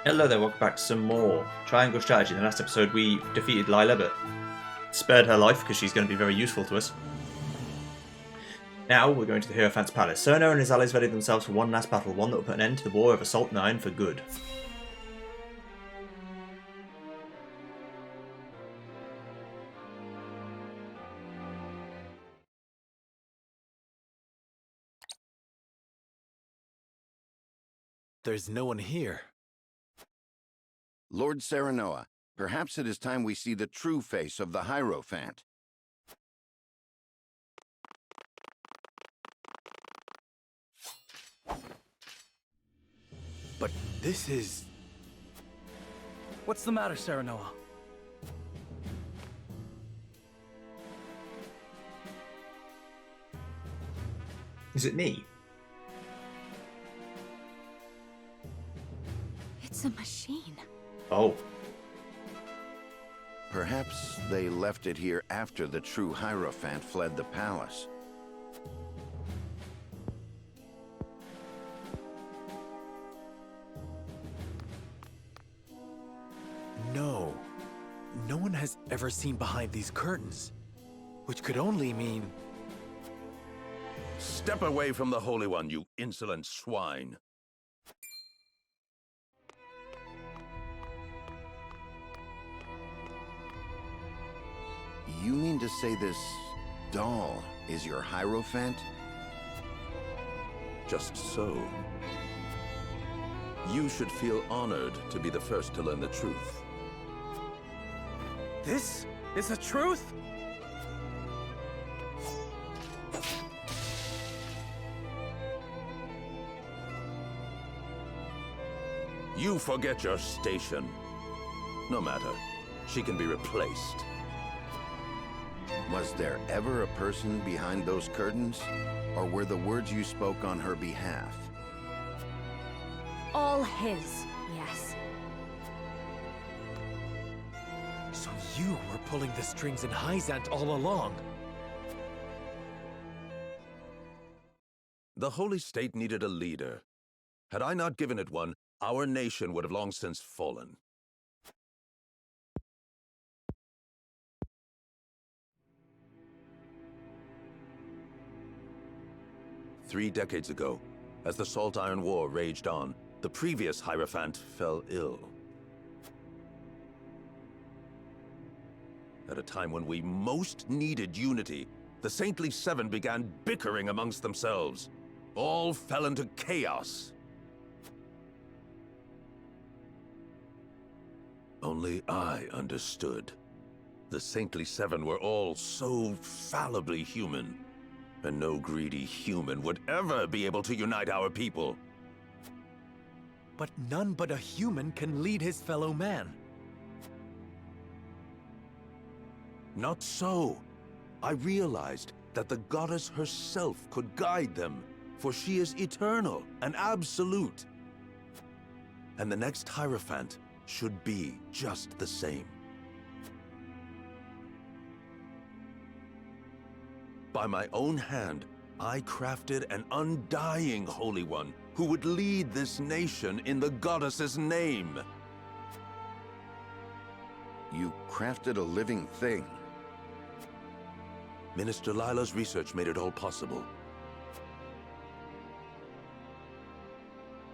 Hello there, welcome back to some more Triangle Strategy. In the last episode we defeated Lila, but spared her life because she's going to be very useful to us. Now we're going to the Hierophant's Palace. Cerno and his allies ready themselves for one last battle, one that will put an end to the war of Assault 9 for good. There's no one here. Lord Serenoa, perhaps it is time we see the true face of the Hierophant. But this is... What's the matter, Serenoa? Is it me? It's a machine. Oh. Perhaps they left it here after the true Hierophant fled the palace. No. No one has ever seen behind these curtains. Which could only mean... Step away from the Holy One, you insolent swine. You mean to say this doll is your Hierophant? Just so. You should feel honored to be the first to learn the truth. This is the truth? You forget your station. No matter. She can be replaced. Was there ever a person behind those curtains? Or were the words you spoke on her behalf? All his, yes. So you were pulling the strings in Hyzant all along. The Holy State needed a leader. Had I not given it one, our nation would have long since fallen. Three decades ago, as the Salt Iron War raged on, the previous Hierophant fell ill. At a time when we most needed unity, the Saintly Seven began bickering amongst themselves. All fell into chaos. Only I understood. The Saintly Seven were all so fallibly human, and no greedy human would ever be able to unite our people. But none but a human can lead his fellow man. Not so. I realized that the goddess herself could guide them, for she is eternal and absolute. And the next Hierophant should be just the same. By my own hand, I crafted an undying Holy One who would lead this nation in the goddess's name. You crafted a living thing. Minister Lila's research made it all possible.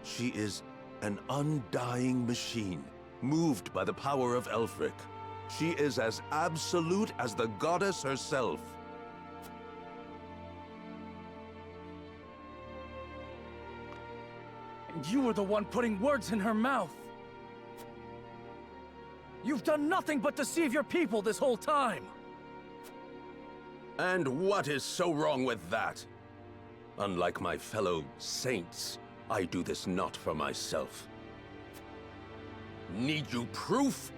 She is an undying machine, moved by the power of Elfric. She is as absolute as the goddess herself. And you were the one putting words in her mouth. You've done nothing but deceive your people this whole time. And what is so wrong with that? Unlike my fellow saints, I do this not for myself. Need you proof?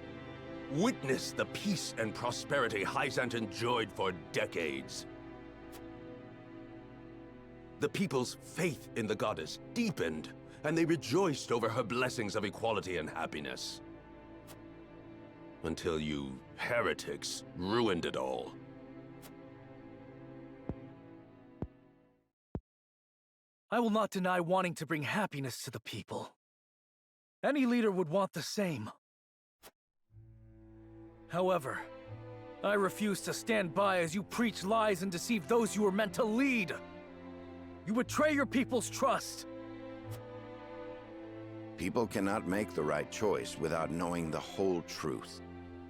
Witness the peace and prosperity Hyzant enjoyed for decades. The people's faith in the goddess deepened, and they rejoiced over her blessings of equality and happiness. Until you heretics ruined it all. I will not deny wanting to bring happiness to the people. Any leader would want the same. However, I refuse to stand by as you preach lies and deceive those you were meant to lead. You betray your people's trust. People cannot make the right choice without knowing the whole truth.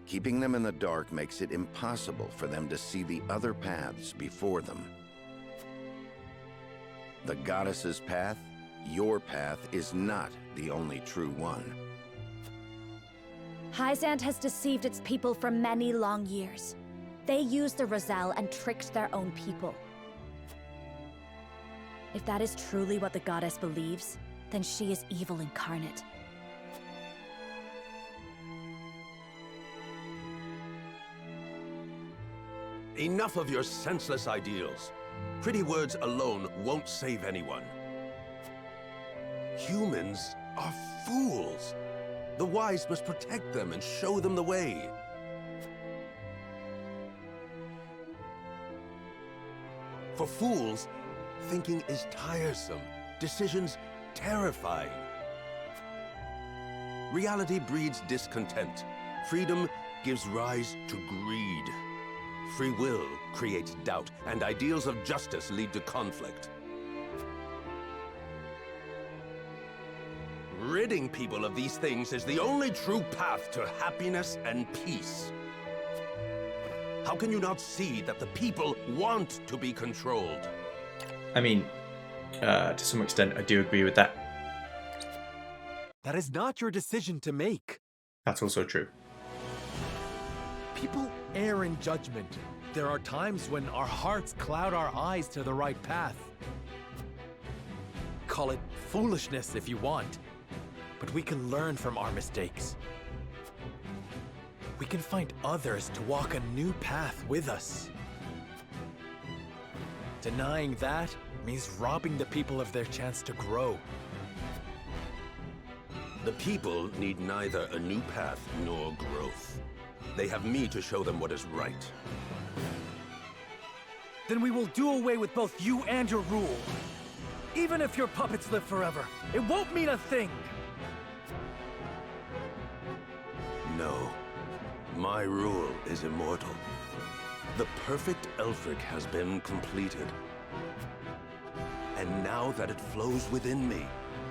Keeping them in the dark makes it impossible for them to see the other paths before them. The goddess's path, your path, is not the only true one. Hyzand has deceived its people for many long years. They used the Roselle and tricked their own people. If that is truly what the goddess believes, then she is evil incarnate. Enough of your senseless ideals. Pretty words alone won't save anyone. Humans are fools. The wise must protect them and show them the way. For fools, thinking is tiresome, decisions terrifying. Reality breeds discontent. Freedom gives rise to greed. Free will creates doubt, and ideals of justice lead to conflict. Ridding people of these things is the only true path to happiness and peace. How can you not see that the people want to be controlled? I mean, to some extent, I do agree with that. That is not your decision to make. That's also true. People err in judgment. There are times when our hearts cloud our eyes to the right path. Call it foolishness if you want, but we can learn from our mistakes. We can find others to walk a new path with us. Denying that means robbing the people of their chance to grow. The people need neither a new path nor growth. They have me to show them what is right. Then we will do away with both you and your rule. Even if your puppets live forever, it won't mean a thing. No. My rule is immortal. The perfect Aelfric has been completed. And now that it flows within me,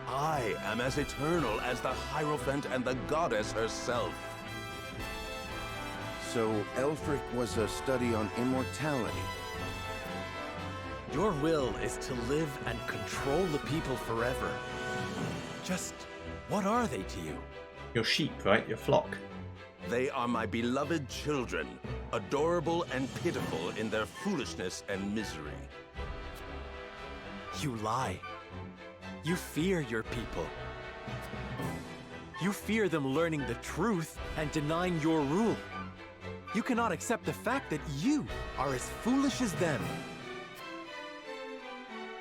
I am as eternal as the Hierophant and the goddess herself. So Aelfric was a study on immortality. Your will is to live and control the people forever. Just what are they to you? Your sheep, right? Your flock. They are my beloved children, adorable and pitiful in their foolishness and misery. You lie. You fear your people. You fear them learning the truth and denying your rule. You cannot accept the fact that you are as foolish as them.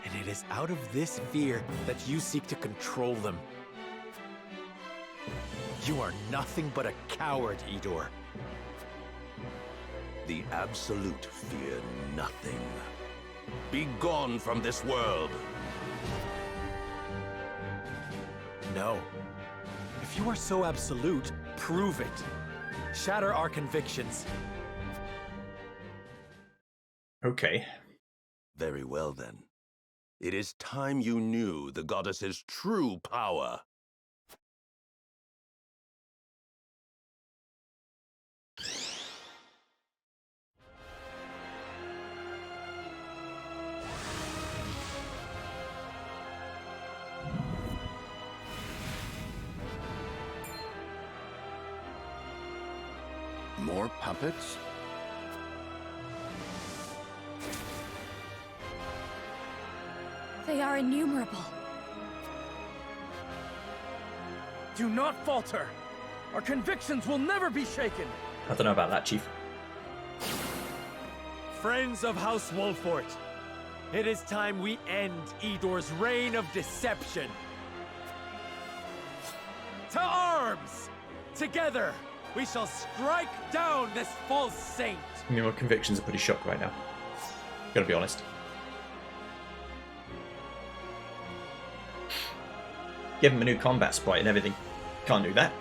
And it is out of this fear that you seek to control them. You are nothing but a coward, Idor. The Absolute fear nothing. Be gone from this world! No. If you are so absolute, prove it. Shatter our convictions. Okay. Very well, then. It is time you knew the goddess's true power. More puppets? They are innumerable. Do not falter. Our convictions will never be shaken. I don't know about that, Chief. Friends of House Wolfort, it is time we end Idor's reign of deception. To arms! Together, we shall strike down this false saint. I mean, my convictions are pretty shocked right now. Gotta be honest. Give him a new combat sprite and everything. Can't do that.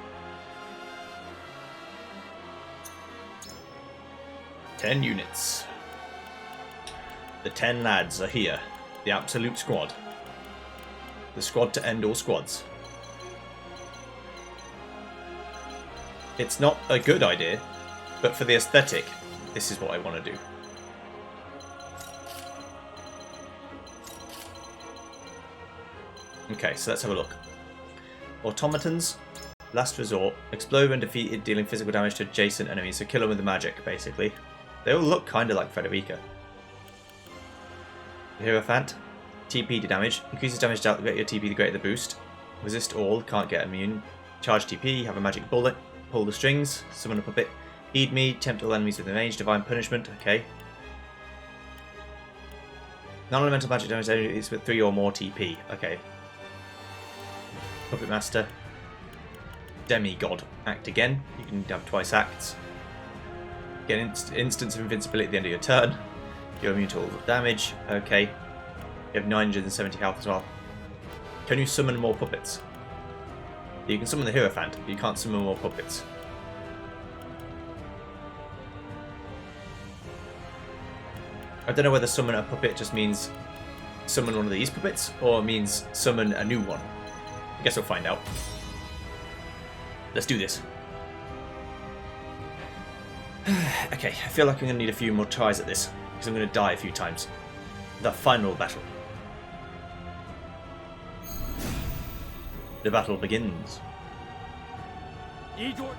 10 units. The 10 lads are here. The absolute squad. The squad to end all squads. It's not a good idea, but for the aesthetic, this is what I want to do. Okay, so let's have a look. Automatons, last resort, explode when defeated, dealing physical damage to adjacent enemies, so kill them with the magic, basically. They all look kind of like Frederica. Hierophant, TP to damage, increases damage dealt, get your TP the greater the boost. Resist all, can't get immune. Charge TP, have a magic bullet, pull the strings, summon a puppet. Heed me, tempt all enemies within range, divine punishment, okay. Non-elemental magic damage is with 3 or more TP, okay. Puppet Master. Demigod. Act again. You can have twice acts. Get an instance of invincibility at the end of your turn. You're immune to all damage. Okay. You have 970 health as well. Can you summon more puppets? You can summon the Hierophant, but you can't summon more puppets. I don't know whether summon a puppet just means summon one of these puppets, or means summon a new one. I guess we'll find out. Let's do this. Okay, I feel like I'm going to need a few more tries at this, because I'm going to die a few times. The final battle. The battle begins. Idor...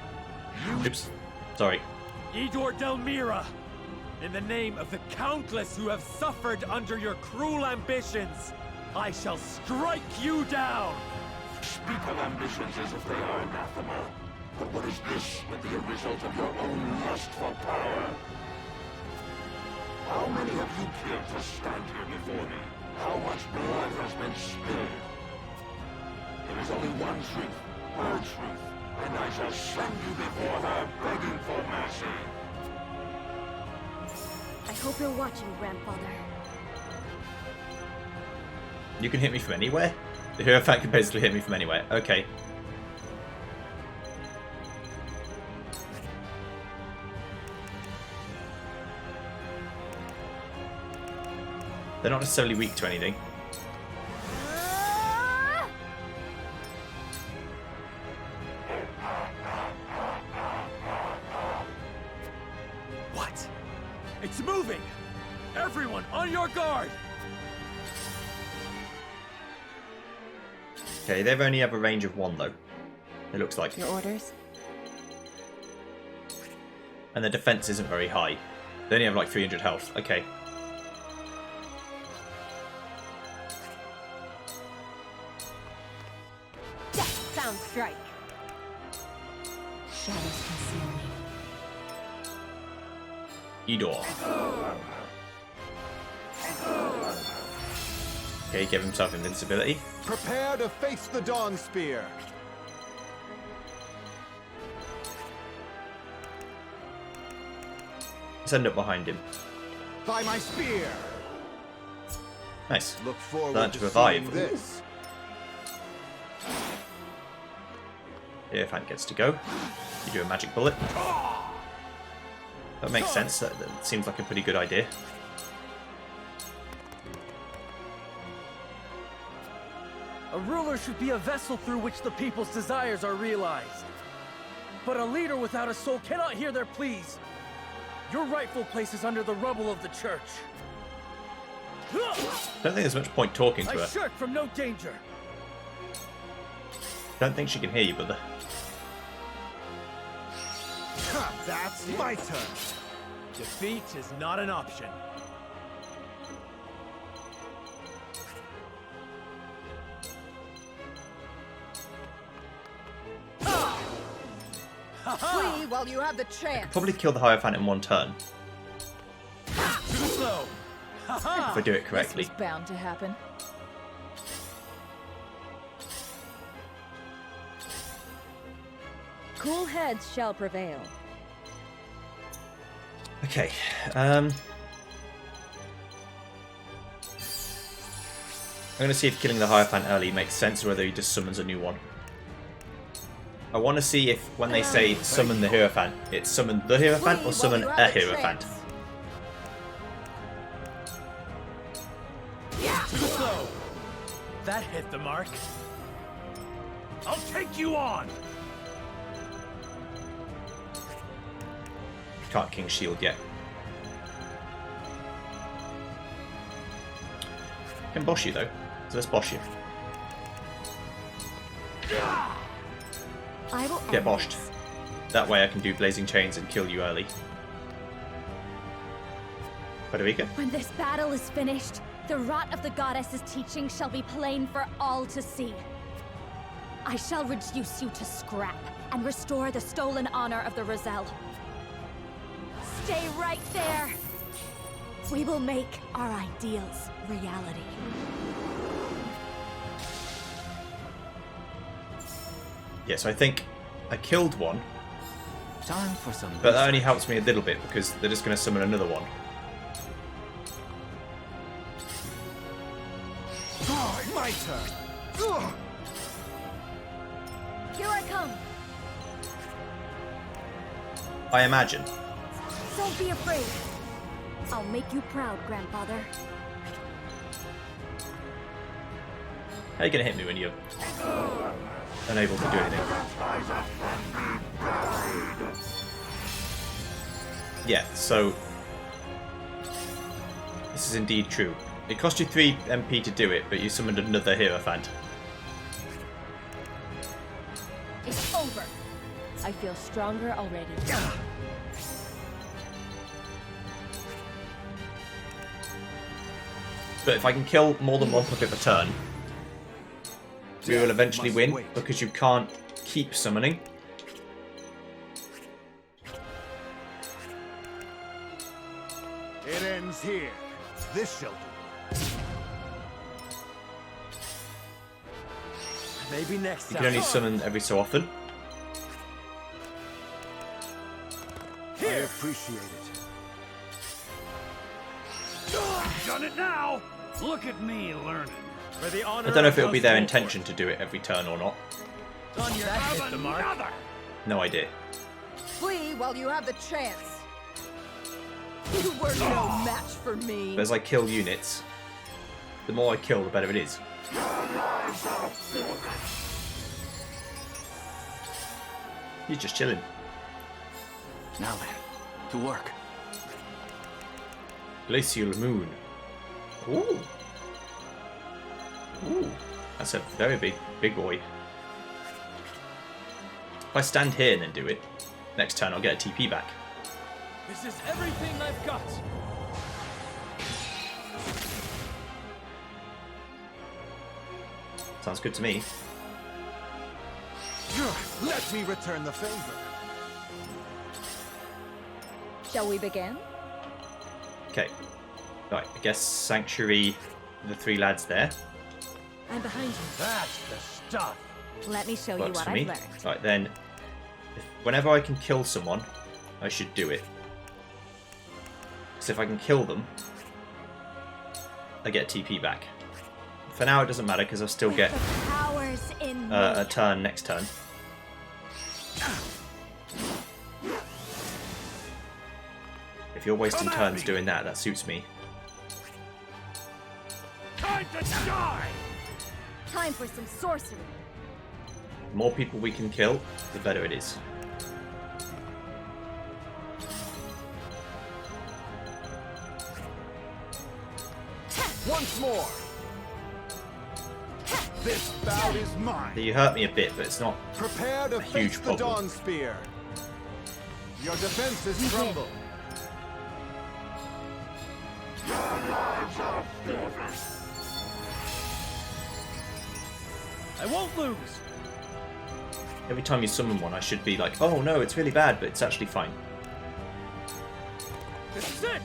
Oops. Sorry. Idor Delmira! In the name of the countless who have suffered under your cruel ambitions, I shall strike you down! Speak of ambitions as if they are anathema. But what is this but the result of your own lust for power? How many have you killed to stand here before me? How much blood has been spilled? There is only one truth, her truth, and I shall send you before her begging for mercy. I hope you're watching, Grandfather. You can hit me from anywhere? The Hierophant can basically hit me from anywhere. Okay. They're not necessarily weak to anything. What? It's moving! Everyone, on your guard! Okay, they only have a range of 1 though. It looks like. Your orders? And their defense isn't very high. They only have like 300 health. Okay. Death sound strike. Shadows conceal me. Idor. Okay, give himself invincibility. Prepare to face the Dawn Spear. Let's end up behind him. By my spear. Nice. Look forward Learn to to revive. seeing this. Hierophant gets to go. You do a magic bullet. That makes sense. That seems like a pretty good idea. A ruler should be a vessel through which the people's desires are realized. But a leader without a soul cannot hear their pleas. Your rightful place is under the rubble of the church. Don't think there's much point talking to I her. shirk from no danger. Don't think she can hear you, brother. That's my turn. Defeat is not an option. Flee while you have the chance. Probably kill the Hierophant in 1 turn. Too slow. If I do it correctly. This was bound to happen. Cool heads shall prevail. Okay. I'm going to see if killing the Hierophant early makes sense or whether he just summons a new one. I want to see if when they say summon the Hierophant, it's summon the Hierophant or summon a Hierophant. So, that hit the mark. I'll take you on. Can't King Shield yet. Can boss you though. So let's boss you. I will Get end boshed. this. That way I can do Blazing Chains and kill you early. Frederica? When this battle is finished, the rot of the goddess's teaching shall be plain for all to see. I shall reduce you to scrap and restore the stolen honor of the Roselle. Stay right there. We will make our ideals reality. Yeah, so I think I killed one, Time for some. but that only helps me a little bit because they're just going to summon another one. My turn. Here I come. I imagine. Don't be afraid. I'll make you proud, Grandfather. How are you going to hit me when you're unable to do anything? Yeah, so this is indeed true. It cost you 3 MP to do it, but you summoned another Hierophant. It's over. I feel stronger already. But if I can kill more than one puppet per turn, we will eventually must win, wait. because you can't keep summoning. It ends here. This shall do. Maybe next You time. can only summon every so often. I appreciate it. Done it now. Look at me learning. For the honor I don't know if of it'll be their House intention to do it every turn or not. Wolford. On your that hit the mark. No idea. Flee while you have the chance. You were no match for me. But as I kill units, the more I kill, the better it is. He's just chilling. Now then, to work. Glacial Moon. Ooh. Ooh. That's a very big boy. If I stand here and then do it, next turn I'll get a TP back. This is everything I've got. Sounds good to me. Let me return the favor. Shall we begin? Okay. Right, I guess Sanctuary, the 3 lads there. I'm behind you. That's the stuff. Let me show you Works what for I've me. learned. Right, then, whenever I can kill someone, I should do it. Because if I can kill them, I get TP back. For now, it doesn't matter because I'll still get The powers in a me. turn next turn. If you're wasting Come at turns me. doing that, that suits me. Time to die. Time for some sorcery. The more people we can kill, the better it is. Once more. This bout is mine. You hurt me a bit, but it's not. Prepare to huge face the problem. Dawn Spear. Your defenses crumble. I won't lose. Every time you summon one, I should be like, oh no, it's really bad, but it's actually fine. This is it.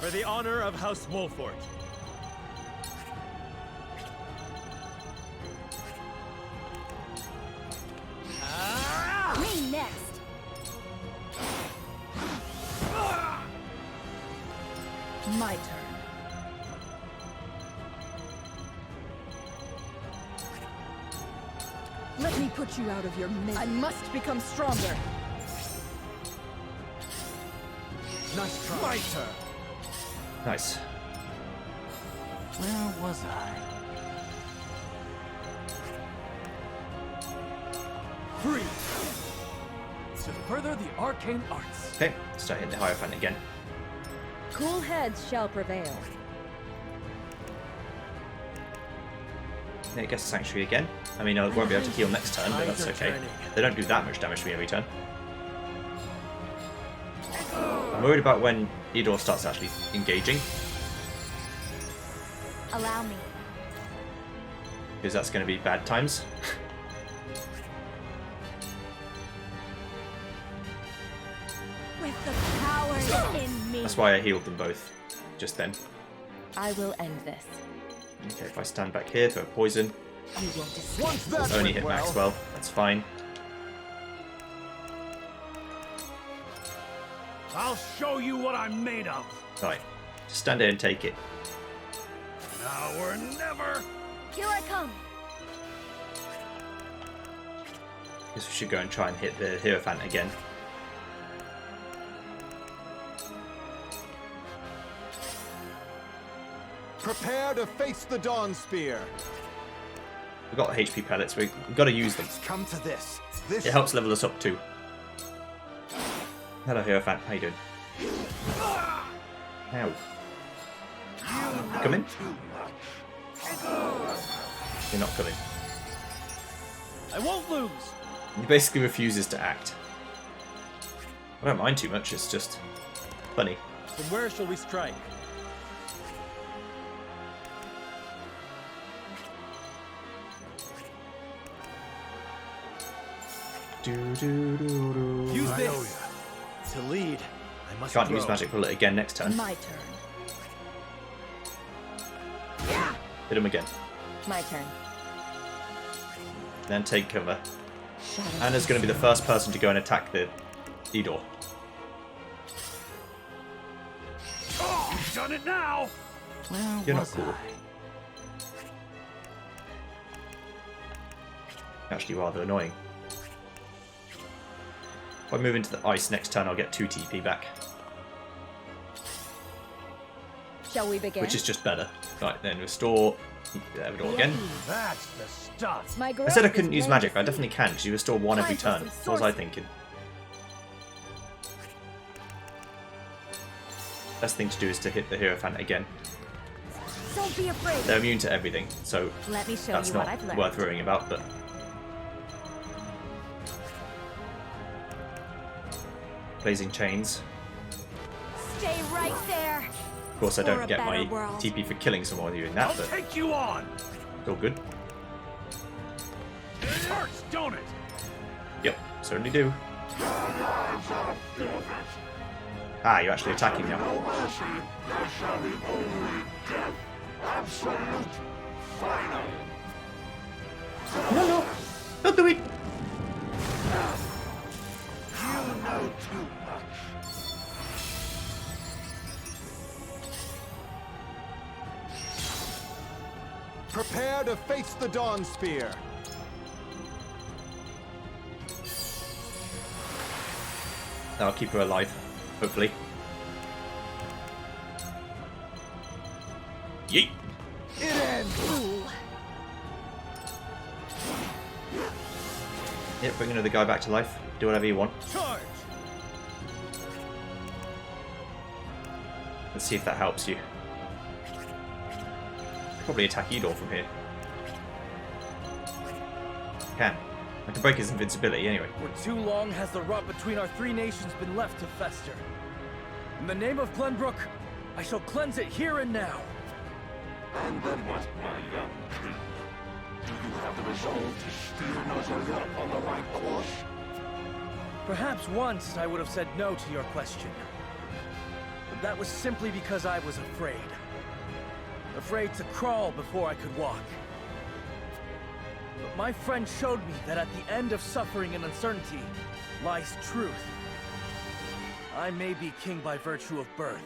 For the honor of House Wolford. Me next. My turn. Let me put you out of your misery. I must become stronger. Nice try. My turn. Nice. Where was I? Free. To further the arcane arts. Okay, start hitting the Hierophant again. Cool heads shall prevail. Yeah, I guess Sanctuary again. I mean, I won't be able to heal next turn, but that's okay. They don't do that much damage to me every turn. I'm worried about when Idor starts actually engaging, Allow me. because that's going to be bad times. With the power in me. That's why I healed them both just then. I will end this. Okay, if I stand back here, throw poison. You won't escape. Once that Only went hit well, Maxwell, that's fine. I'll show you what I'm made of. Right, just stand here and take it. Now or never. Here I come. Guess we should go and try and hit the Hierophant again. prepare to face the Dawn Spear. We've got HP pellets, we've got to use them. It's come to this. This It helps level us up too. Hello, Hierophant. How you doing? Ow. Come in. You're not coming. I won't lose. He basically refuses to act. I don't mind too much, it's just funny. Then where shall we strike? Use this to lead. I must Can't use grow. Magic Bullet again next turn. My turn. Hit him again. My turn. Then take cover. Shadows. Anna's going to be the first person to go and attack the Idor. Oh, you've done it now. Where You're not was cool. I? Actually rather annoying. If I move into the ice next turn, I'll get 2 TP back, Shall we begin? which is just better. Right, then restore Everdor again. That's the stuff. My I said I growth couldn't is use plain magic, to but I see. definitely can, because you restore 1 every Time for turn. some What was I sorcery. thinking? Best thing to do is to hit the Hierophant again. Don't be afraid. They're immune to everything, so Let me show that's you not what I've learned. worth worrying about, but... Blazing Chains. Stay right there. Of course, I For don't a get my better world. TP for killing someone doing that, I'll but take you on. it's all good. It hurts, don't it? Yep, certainly do. Ah, you're actually attacking now. There shall be only death. Absolute. Final. No, no! Don't do it! You know too much. Prepare to face the Dawn Spear. That'll keep her alive, hopefully. Yeet! It ends. Fool. Yep, bring another guy back to life. Do whatever you want. Charge! Let's see if that helps you. Probably attack Idor from here. Can. I can break his invincibility anyway. For too long has the rot between our three nations been left to fester. In the name of Glenbrook, I shall cleanse it here and now. And then what, my young king? Do you have the resolve to steer Nazareth on the right course? Perhaps once I would have said no to your question. But that was simply because I was afraid. Afraid to crawl before I could walk. But my friend showed me that at the end of suffering and uncertainty lies truth. I may be king by virtue of birth,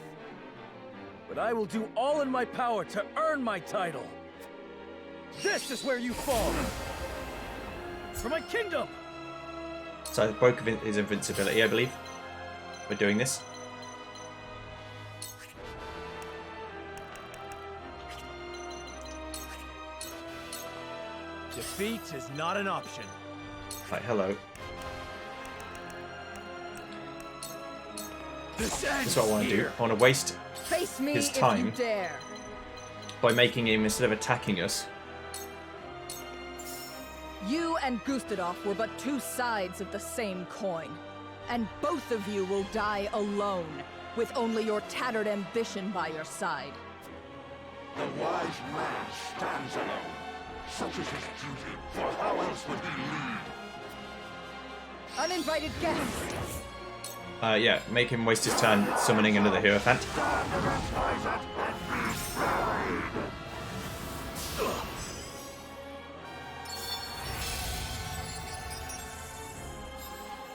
but I will do all in my power to earn my title. This is where you fall! For my kingdom! So I broke his invincibility, I believe. We're doing this. Defeat is not an option. Right, hello. This That's what I want to do. I want to waste Face me his if time you dare. by making him, instead of attacking us. You and Gustadov were but two sides of the same coin. And both of you will die alone, with only your tattered ambition by your side. The wise man stands alone. Such is his duty, for how else would he lead? Uninvited guests! Yeah, make him waste his turn summoning another Hierophant.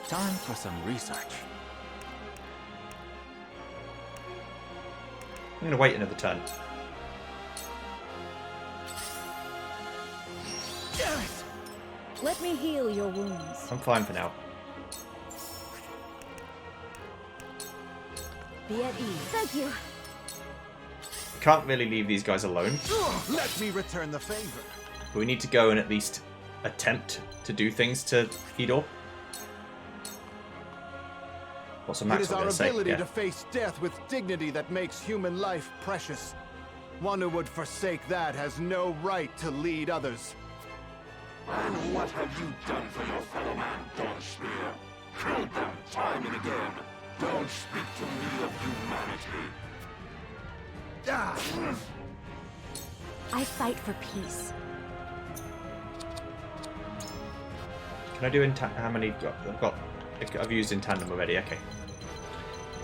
Time for some research. I'm going to wait another turn. Let me heal your wounds. I'm fine for now. Be at ease. Thank you. Can't really leave these guys alone. Let me return the favor. But we need to go and at least attempt to do things to Idor. What's a It max is I'm our going to say? ability Yeah. to face death with dignity that makes human life precious. One who would forsake that has no right to lead others. And what have you done for your fellow man, Dawnspear? Killed them time and again. Don't speak to me of humanity. I fight for peace. Can I do in how many I've used in tandem already, okay.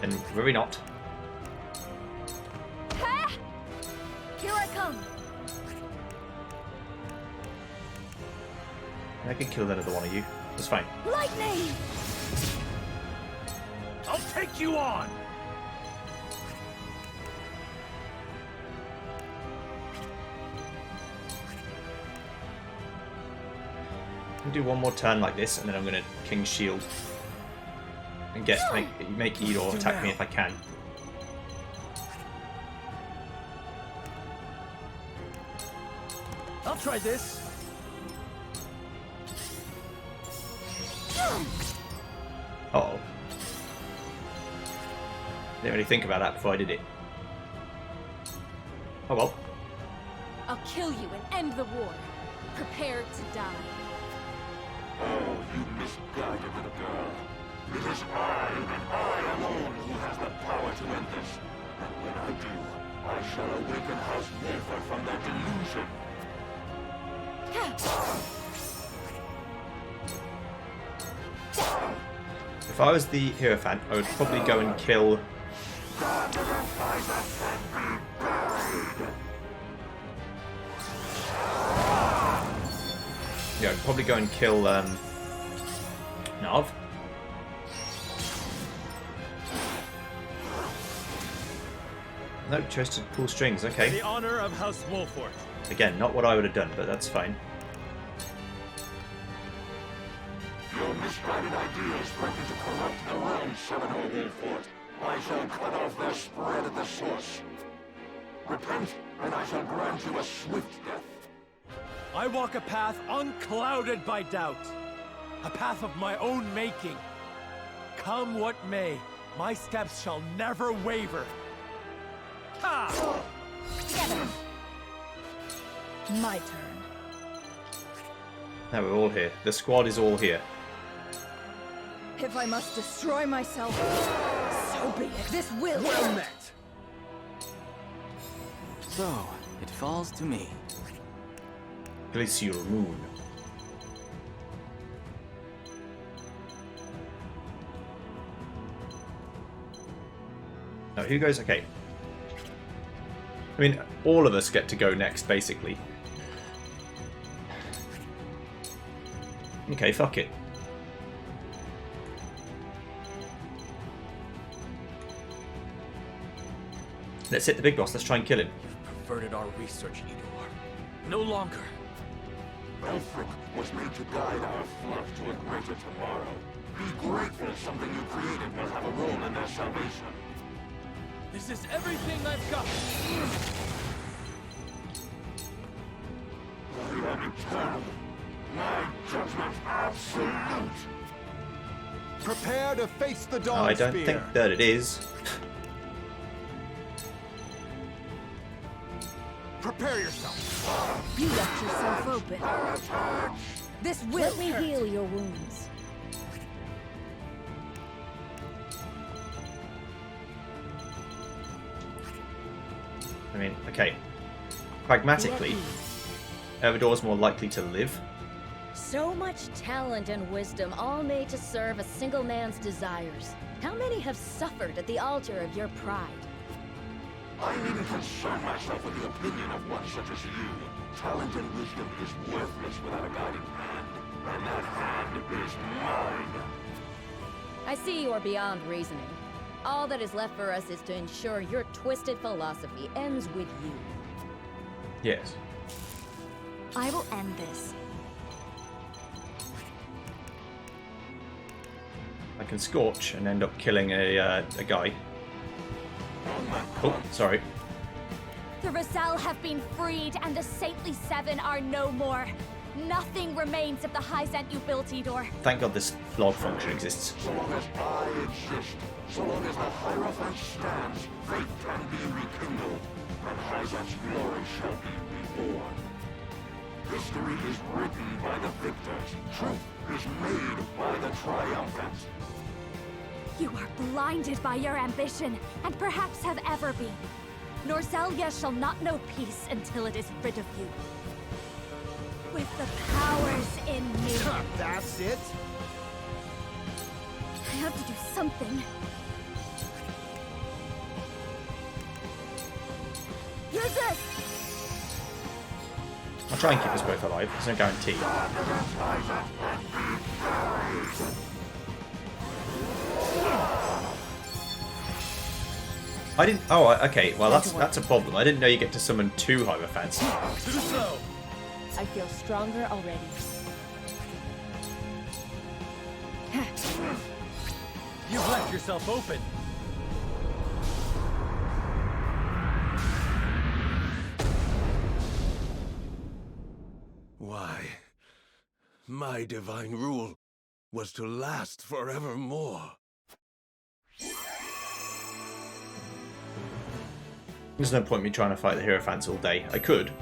And maybe not. Ha! Here I come. I can kill another one of you. That's fine. Lightning! I'll take you on! I'm gonna do one more turn like this, and then I'm gonna King's Shield and make Idor attack me if I can. I'll try this. Uh-oh. Didn't really think about that before I did it. Oh well. I'll kill you and end the war. Prepare to die. Oh, you misguided little girl. It is I, and I alone, who has the power to end this. And when I do, I shall awaken House Wolford from their delusion. If I was the Hierophant, I would probably go and kill... Yeah, I'd probably go and kill Nav. No, chose to pull strings, okay. The honor of House Wolford. Again, not what I would have done, but that's fine. Your misguided ideas threaten to corrupt the realm, Seminole Wolford. I shall cut off their spread at the source. Repent, and I shall grant you a swift death. I walk a path unclouded by doubt. A path of my own making. Come what may, my steps shall never waver. Ha! Together. My turn. Now we're all here. The squad is all here. If I must destroy myself, so be it. This will. Well met! So, it falls to me. Glacial Moon. Now, who goes? Okay. I mean, all of us get to go next, basically. Okay, fuck it. Let's hit the big boss. Let's try and kill him. You've perverted our research, Idor. No longer. Elfric was made to guide our flock to a greater tomorrow. Be grateful something you created will have a role in their salvation. This is everything I've got. I am eternal. My judgment absolute. Prepare to face the dawn I don't spear. think that it is. Prepare yourself. You left yourself open. This will Let me hurt. heal your wounds. I mean, okay. Pragmatically, Everdor's more likely to live. So much talent and wisdom, all made to serve a single man's desires. How many have suffered at the altar of your pride? I needn't concern myself with the opinion of one such as you. Talent and wisdom is worthless without a guiding hand, and that hand is mine. I see you're beyond reasoning. All that is left for us is to ensure your twisted philosophy ends with you. Yes. I will end this. I can scorch and end up killing a guy. Oh, sorry. The Rizal have been freed, and the Saintly Seven are no more. Nothing remains of the Hyzant-Ubiltidor. Thank God this log function exists. So long as I exist, so long as the Hierophant stands, faith can be rekindled, and Hyzant's glory shall be reborn. History is written by the victors. Truth is made by the triumphant. You are blinded by your ambition, and perhaps have ever been. Norzelia shall not know peace until it is rid of you. With the powers in me, That's it? I have to do something. Use this! I'll try and keep us both alive. There's no guarantee. I didn't. Oh, okay. Well, that's a problem. I didn't know you get to summon two Hierophants. Too slow. I feel stronger already. You've left yourself open. Why, my divine rule was to last forevermore. There's no point me trying to fight the Hierophants all day. I could.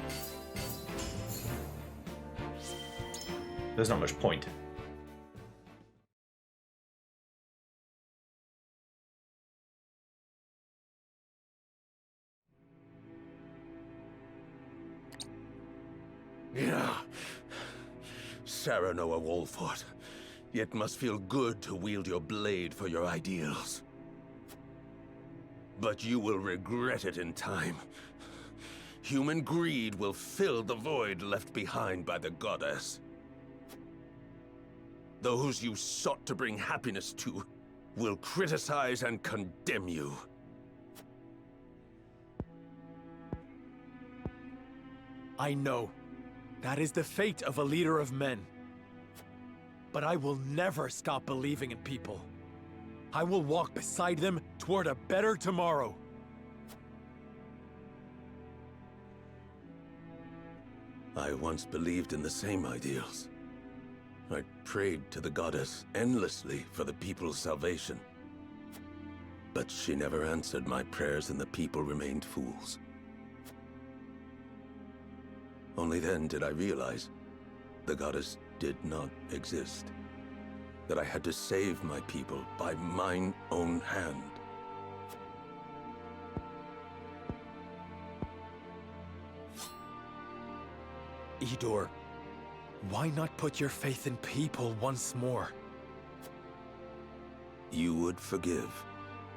There's not much point. Yeah. Saranoa Wolfort. It must feel good to wield your blade for your ideals. But you will regret it in time. Human greed will fill the void left behind by the goddess. Those you sought to bring happiness to will criticize and condemn you. I know. That is the fate of a leader of men. But I will never stop believing in people. I will walk beside them toward a better tomorrow. I once believed in the same ideals. I prayed to the goddess endlessly for the people's salvation. But she never answered my prayers and the people remained fools. Only then did I realize the goddess did not exist. That I had to save my people by mine own hand. Idor, why not put your faith in people once more? You would forgive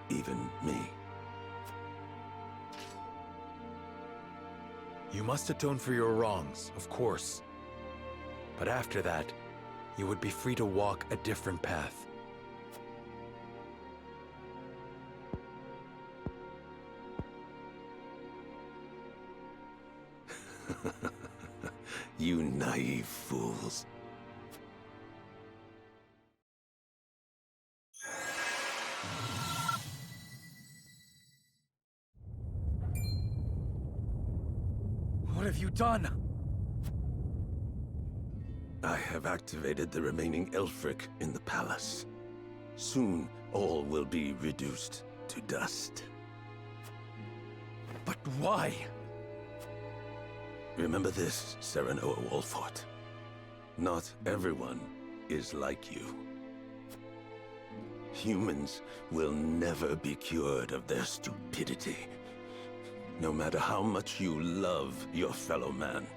even me. You must atone for your wrongs, of course. But after that, you would be free to walk a different path. You naive fools. What have you done? I have activated the remaining Elfric in the palace. Soon, all will be reduced to dust. But why? Remember this, Serenoa Wolfort. Not everyone is like you. Humans will never be cured of their stupidity. No matter how much you love your fellow man,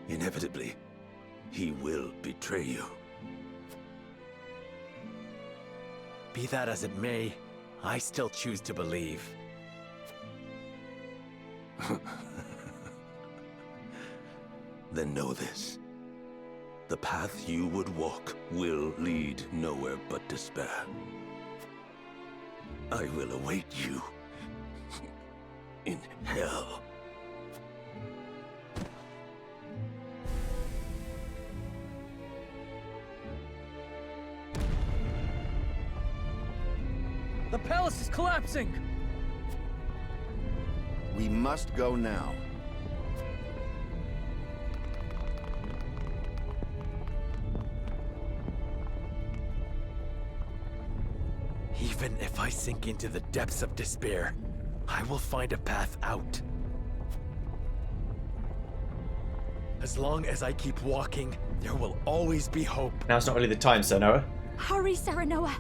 inevitably, he will betray you. Be that as it may, I still choose to believe. Then know this. The path you would walk will lead nowhere but despair. I will await you in hell. The palace is collapsing! We must go now. Even if I sink into the depths of despair, I will find a path out. As long as I keep walking, there will always be hope. Now's not really the time, Serenoa. Hurry, Serenoa!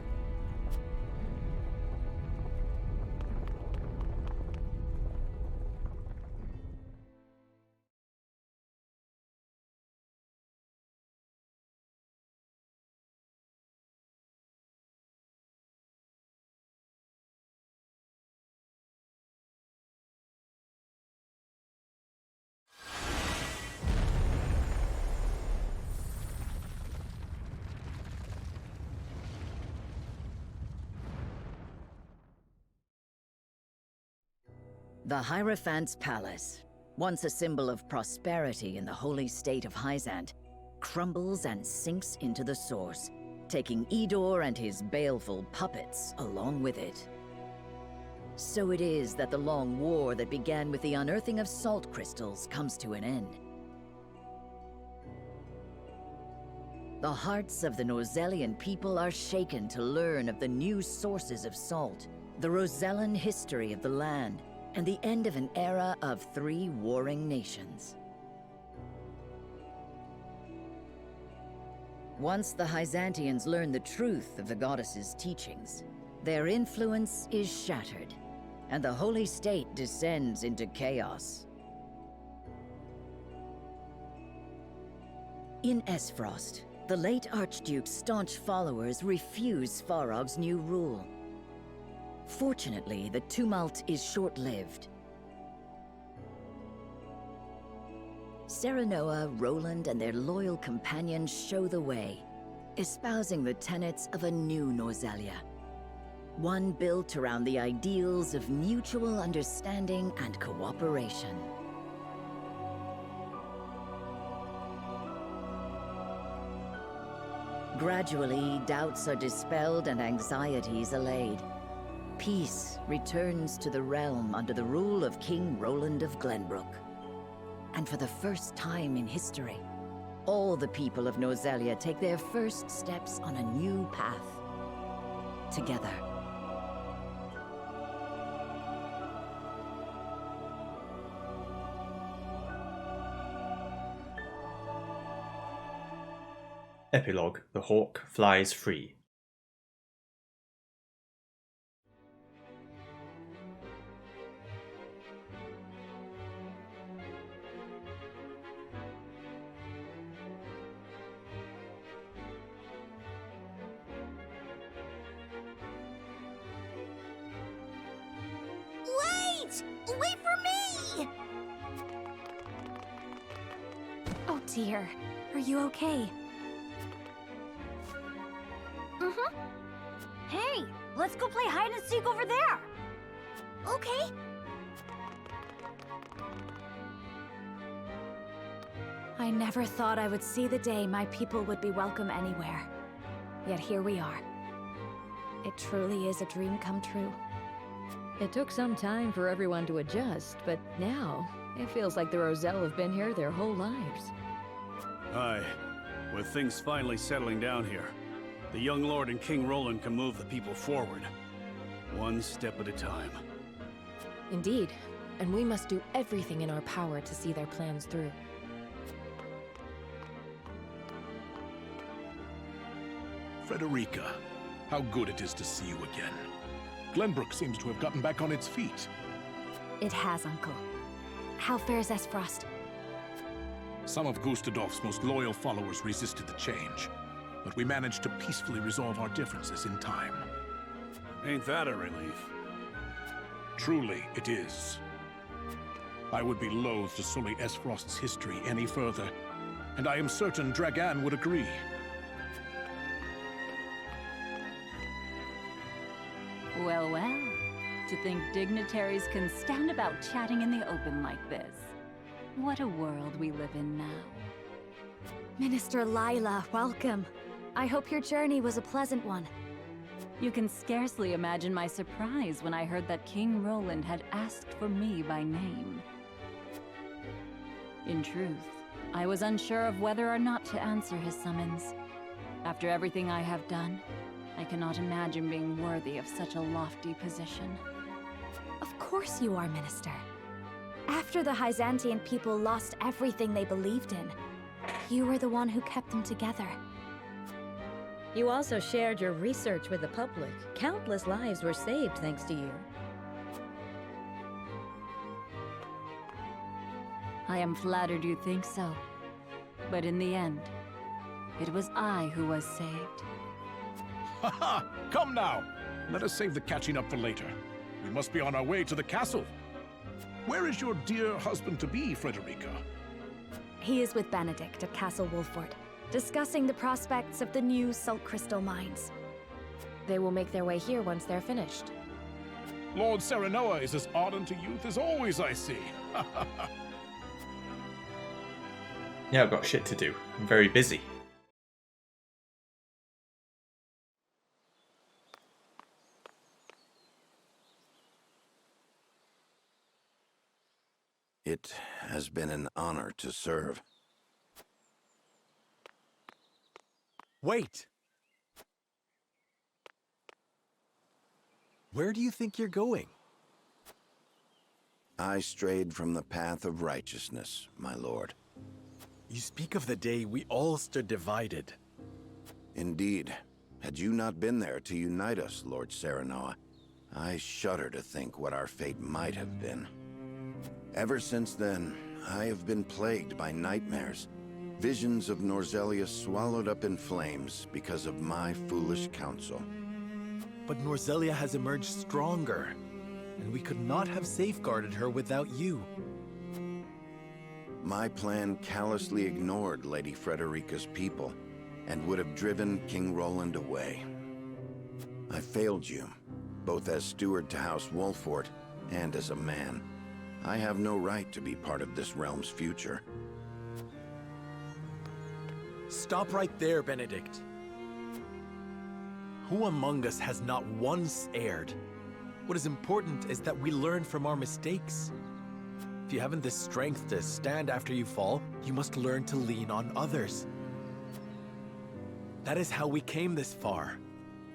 The Hierophant's Palace, once a symbol of prosperity in the holy state of Hyzant, crumbles and sinks into the source, taking Idor and his baleful puppets along with it. So it is that the long war that began with the unearthing of salt crystals comes to an end. The hearts of the Nozellian people are shaken to learn of the new sources of salt, the Rosellan history of the land, and the end of an era of 3 warring nations. Once the Hyzantians learn the truth of the goddess's teachings, their influence is shattered, and the holy state descends into chaos. In Esfrost, the late Archduke's staunch followers refuse Farog's new rule. Fortunately, the tumult is short-lived. Serenoa, Roland, and their loyal companions show the way, espousing the tenets of a new Nozelia. One built around the ideals of mutual understanding and cooperation. Gradually, doubts are dispelled and anxieties allayed. Peace returns to the realm under the rule of King Roland of Glenbrook. And for the first time in history, all the people of Nozelia take their first steps on a new path. Together. Epilogue: The Hawk Flies Free. Wait! Wait for me! Oh dear. Are you okay? Mm-hmm. Hey, let's go play hide and seek over there. Okay. I never thought I would see the day my people would be welcome anywhere. Yet here we are. It truly is a dream come true. It took some time for everyone to adjust, but now, it feels like the Roselle have been here their whole lives. Aye. With things finally settling down here, the young lord and King Roland can move the people forward. One step at a time. Indeed, and we must do everything in our power to see their plans through. Frederica, how good it is to see you again. Glenbrook seems to have gotten back on its feet. It has, Uncle. How fares Esfrost? Some of Gustadolf's most loyal followers resisted the change, but we managed to peacefully resolve our differences in time. Ain't that a relief? Truly, it is. I would be loath to sully Esfrost's history any further, and I am certain Dragan would agree. Well, well. To think dignitaries can stand about chatting in the open like this. What a world we live in now. Minister Lailah, welcome. I hope your journey was a pleasant one. You can scarcely imagine my surprise when I heard that King Roland had asked for me by name. In truth, I was unsure of whether or not to answer his summons. After everything I have done, I cannot imagine being worthy of such a lofty position. Of course you are, Minister. After the Hyzantian people lost everything they believed in, you were the one who kept them together. You also shared your research with the public. Countless lives were saved thanks to you. I am flattered you think so. But in the end, it was I who was saved. Ha! Come now! Let us save the catching up for later. We must be on our way to the castle. Where is your dear husband-to-be, Frederica? He is with Benedict at Castle Wolford, discussing the prospects of the new Salt Crystal mines. They will make their way here once they're finished. Lord Serenoa is as ardent a youth as always, I see. Yeah, I've got shit to do. I'm very busy. It has been an honor to serve. Wait! Where do you think you're going? I strayed from the path of righteousness, my lord. You speak of the day we all stood divided. Indeed. Had you not been there to unite us, Lord Serenoa, I shudder to think what our fate might have been. Ever since then, I have been plagued by nightmares. Visions of Norzelia swallowed up in flames because of my foolish counsel. But Norzelia has emerged stronger, and we could not have safeguarded her without you. My plan callously ignored Lady Frederica's people, and would have driven King Roland away. I failed you, both as steward to House Wolford and as a man. I have no right to be part of this realm's future. Stop right there, Benedict. Who among us has not once erred? What is important is that we learn from our mistakes. If you haven't the strength to stand after you fall, you must learn to lean on others. That is how we came this far.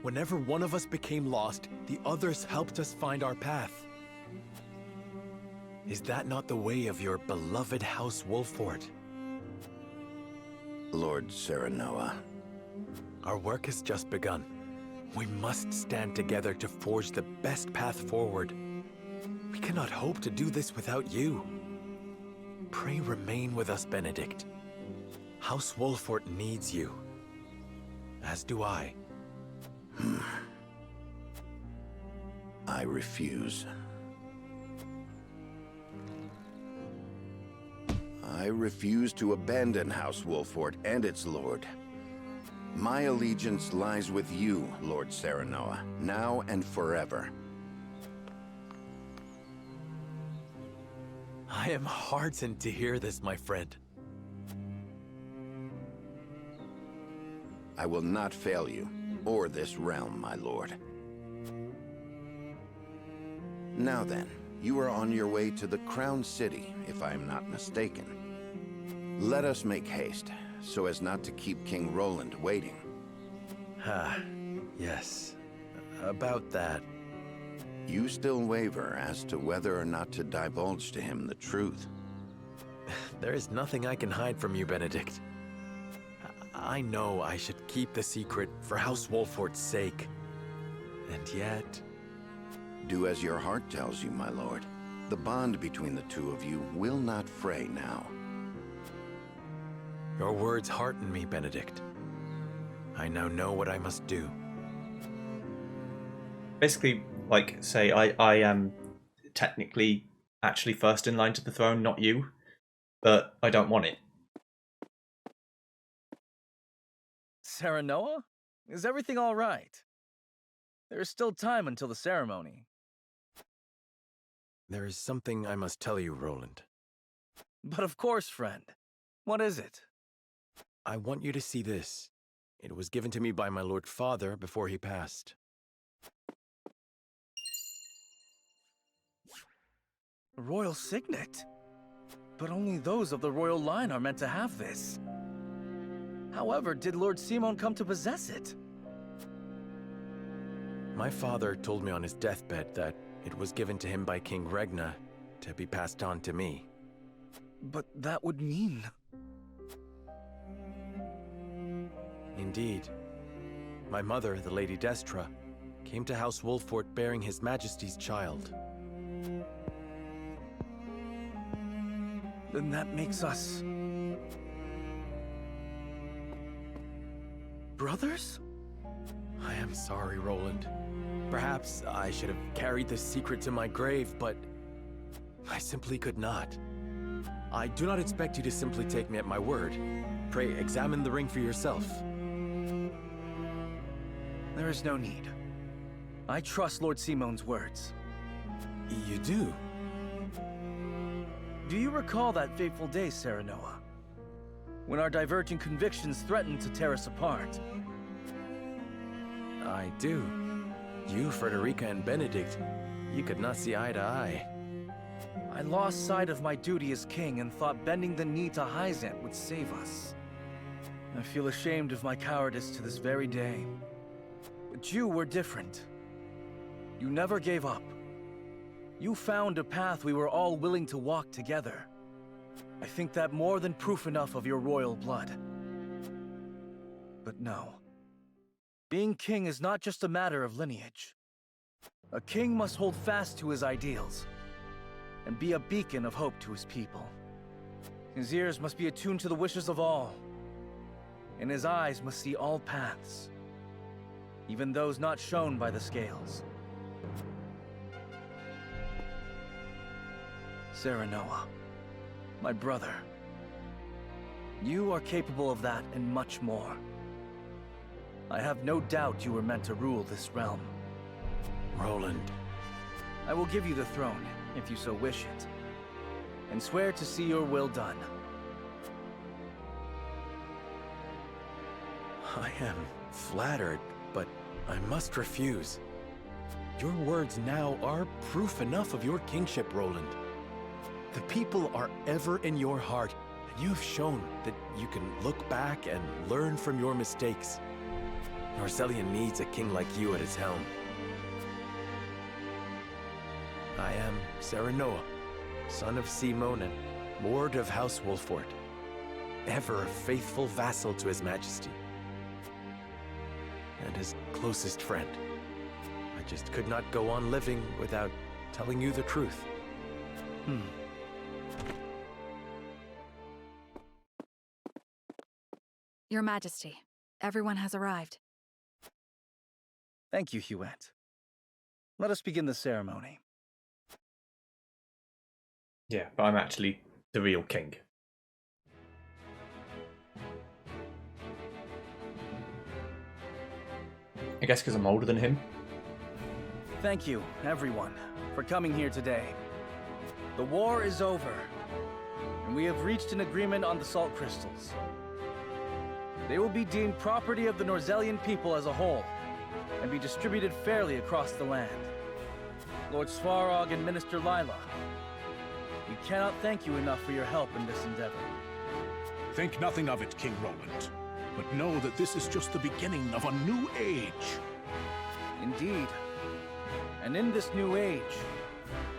Whenever one of us became lost, the others helped us find our path. Is that not the way of your beloved House Wolford? Lord Serenoa. Our work has just begun. We must stand together to forge the best path forward. We cannot hope to do this without you. Pray remain with us, Benedict. House Wolford needs you. As do I. I refuse. I refuse to abandon House Wolford and its lord. My allegiance lies with you, Lord Serenoa, now and forever. I am heartened to hear this, my friend. I will not fail you, or this realm, my lord. Now then, you are on your way to the Crown City, if I am not mistaken. Let us make haste, so as not to keep King Roland waiting. Yes. About that. You still waver as to whether or not to divulge to him the truth. There is nothing I can hide from you, Benedict. I know I should keep the secret for House Wolfort's sake. And yet... Do as your heart tells you, my lord. The bond between the two of you will not fray now. Your words hearten me, Benedict. I now know what I must do. Basically, like, say, I am technically actually first in line to the throne, not you, but I don't want it. Serenoa? Is everything all right? There is still time until the ceremony. There is something I must tell you, Roland. But of course, friend. What is it? I want you to see this. It was given to me by my Lord Father before he passed. A royal signet? But only those of the royal line are meant to have this. However, did Lord Simon come to possess it? My father told me on his deathbed that it was given to him by King Regna to be passed on to me. But that would mean... Indeed. My mother, the Lady Destra, came to House Wolfort bearing His Majesty's child. Then that makes us... brothers? I am sorry, Roland. Perhaps I should have carried this secret to my grave, but I simply could not. I do not expect you to simply take me at my word. Pray, examine the ring for yourself. There is no need. I trust Lord Simon's words. You do? Do you recall that fateful day, Serenoa? When our diverging convictions threatened to tear us apart? I do. You, Frederica, and Benedict, you could not see eye to eye. I lost sight of my duty as king and thought bending the knee to Hyzant would save us. I feel ashamed of my cowardice to this very day. But you were different. You never gave up. You found a path we were all willing to walk together. I think that more than proof enough of your royal blood. But no. Being king is not just a matter of lineage. A king must hold fast to his ideals and be a beacon of hope to his people. His ears must be attuned to the wishes of all, and his eyes must see all paths, even those not shown by the scales. Serenoa, my brother, you are capable of that and much more. I have no doubt you were meant to rule this realm. Roland. I will give you the throne, if you so wish it, and swear to see your will done. I am flattered, but I must refuse. Your words now are proof enough of your kingship, Roland. The people are ever in your heart, and you have shown that you can look back and learn from your mistakes. Norselian needs a king like you at his helm. I am Serenoa, son of Simon and Lord of House Wolfort, ever a faithful vassal to His Majesty, and his closest friend. I just could not go on living without telling you the truth. Your Majesty, everyone has arrived. Thank you, Huette. Let us begin the ceremony. Yeah, but I'm actually the real king. I guess because I'm older than him. Thank you, everyone, for coming here today. The war is over, and we have reached an agreement on the salt crystals. They will be deemed property of the Norzelian people as a whole, and be distributed fairly across the land. Lord Svarog and Minister Lila, we cannot thank you enough for your help in this endeavor. Think nothing of it, King Roland. But know that this is just the beginning of a new age. Indeed. And in this new age,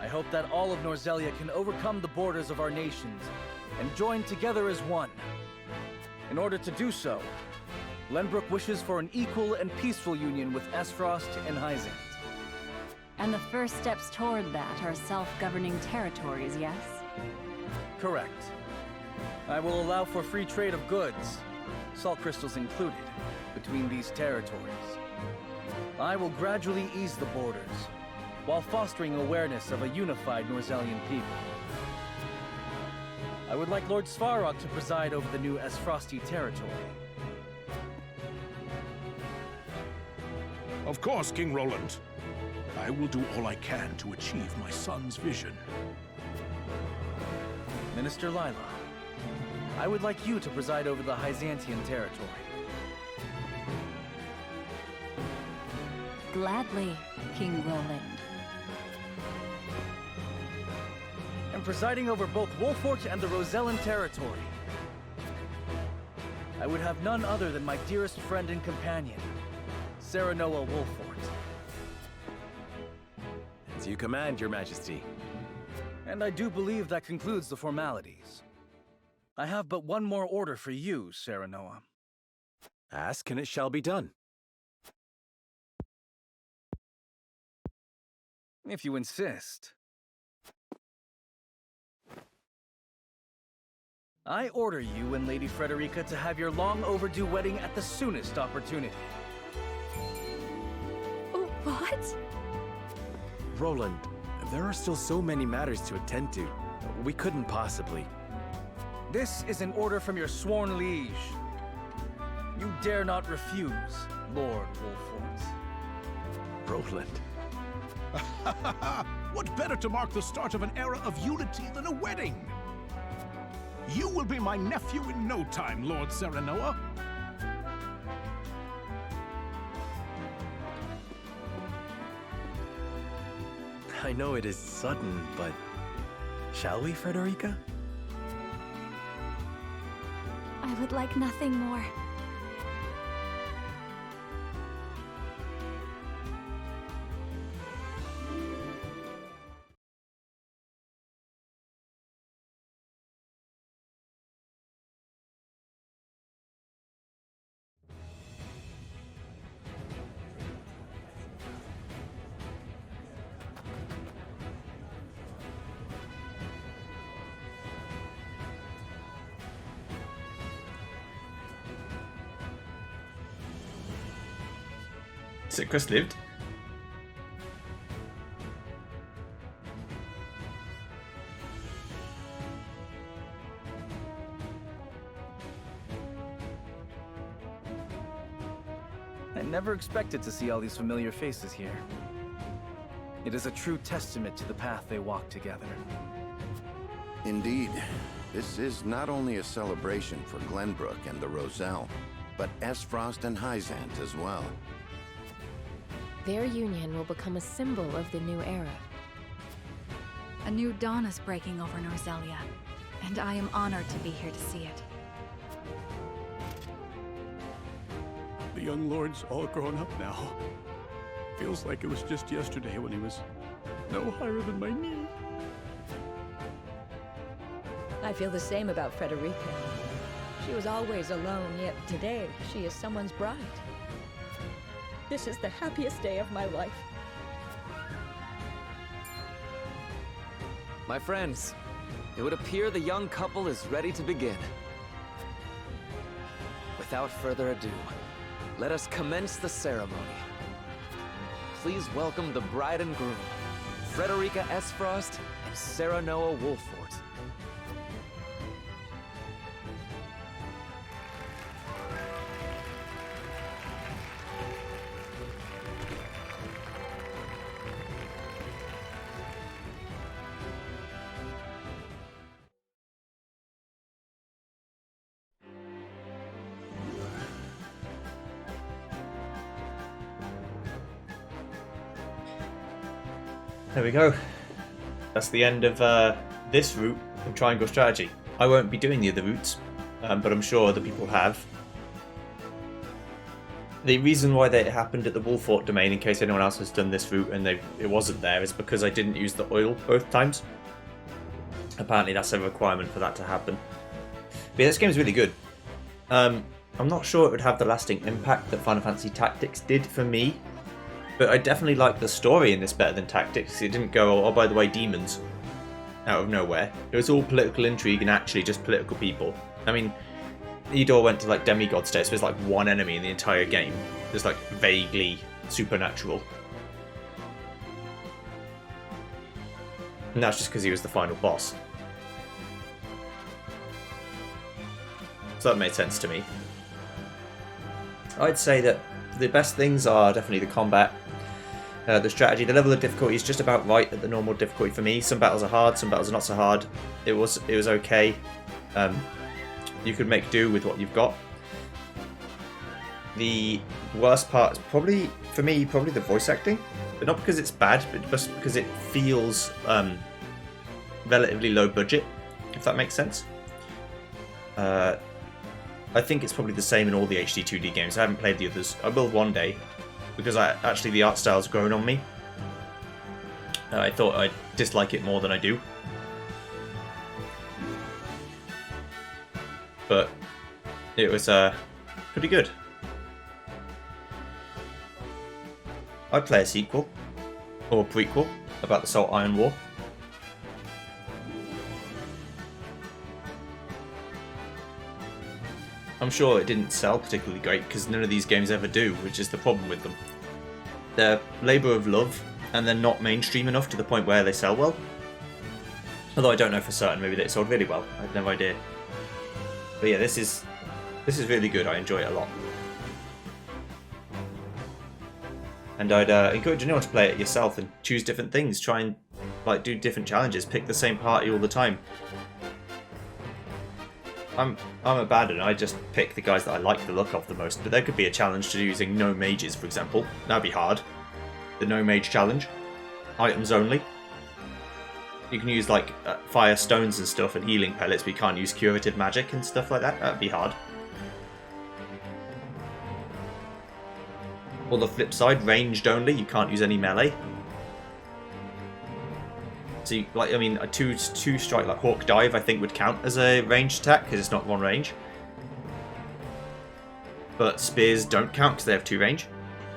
I hope that all of Norzelia can overcome the borders of our nations and join together as one. In order to do so, Glenbrook wishes for an equal and peaceful union with Esfrost and Hyzant. And the first steps toward that are self-governing territories, yes? Correct. I will allow for free trade of goods, salt crystals included, between these territories. I will gradually ease the borders, while fostering awareness of a unified Norzelian people. I would like Lord Svarog to preside over the new Esfrosti territory. Of course, King Roland. I will do all I can to achieve my son's vision. Minister Lila, I would like you to preside over the Hyzantian territory. Gladly, King Roland. And presiding over both Wolfort and the Rosellan territory. I would have none other than my dearest friend and companion, Serenoa Wolfort. As you command, Your Majesty. And I do believe that concludes the formalities. I have but one more order for you, Serenoa. Ask and it shall be done. If you insist. I order you and Lady Frederica to have your long overdue wedding at the soonest opportunity. What? Roland, there are still so many matters to attend to. We couldn't possibly. This is an order from your sworn liege. You dare not refuse, Lord Wolfort. Roland. What better to mark the start of an era of unity than a wedding? You will be my nephew in no time, Lord Serenoa. I know it is sudden, but shall we, Frederica? I would like nothing more. Chris lived. I never expected to see all these familiar faces here. It is a true testament to the path they walk together. Indeed. This is not only a celebration for Glenbrook and the Roselle, but Esfrost and Hyzant as well. Their union will become a symbol of the new era. A new dawn is breaking over Norzelia, and I am honored to be here to see it. The young lord's all grown up now. Feels like it was just yesterday when he was no higher than my knee. I feel the same about Frederica. She was always alone, yet today she is someone's bride. This is the happiest day of my life. My friends, it would appear the young couple is ready to begin. Without further ado, let us commence the ceremony. Please welcome the bride and groom, Frederica Esfrost and Serenoa Wolfort. there we go. That's the end of this route in Triangle Strategy. I won't be doing the other routes, but I'm sure other people have. The reason why they happened at the Wolfort domain, in case anyone else has done this route and it wasn't there, is because I didn't use the oil both times. Apparently that's a requirement for that to happen. But yeah, this game is really good. I'm not sure it would have the lasting impact that Final Fantasy Tactics did for me, but I definitely like the story in this better than Tactics. It didn't go, oh by the way, demons, out of nowhere. It was all political intrigue and actually just political people. I mean, Idor went to like demigod status, so there's like one enemy in the entire game. Just like vaguely supernatural. And that's just because he was the final boss. So that made sense to me. I'd say that the best things are definitely the combat, the strategy. The level of difficulty is just about right at the normal difficulty for me. Some battles are hard, some battles are not so hard. It was okay. You could make do with what you've got. The worst part is probably, for me, probably the voice acting. But not because it's bad, but just because it feels relatively low budget, if that makes sense. I think it's probably the same in all the HD 2D games. I haven't played the others. I will one day, because actually the art style's grown on me. I thought I'd dislike it more than I do. But it was pretty good. I'd play a sequel, or a prequel, about the Salt Iron War. I'm sure it didn't sell particularly great, because none of these games ever do, which is the problem with them. They're labour of love, and they're not mainstream enough to the point where they sell well. Although I don't know for certain, maybe they sold really well, I have no idea. But yeah, this is really good, I enjoy it a lot. And I'd encourage anyone to play it yourself and choose different things, try and like do different challenges, pick the same party all the time. I'm a Bandit, I just pick the guys that I like the look of the most, but there could be a challenge to using no mages, for example. That'd be hard. The no mage challenge. Items only. You can use like fire stones and stuff and healing pellets, but you can't use curative magic and stuff like that. That'd be hard. Or the flip side, ranged only, you can't use any melee. So, you, like, I mean, a two strike like Hawk Dive, I think would count as a ranged attack because it's not one range. But spears don't count because they have 2 range.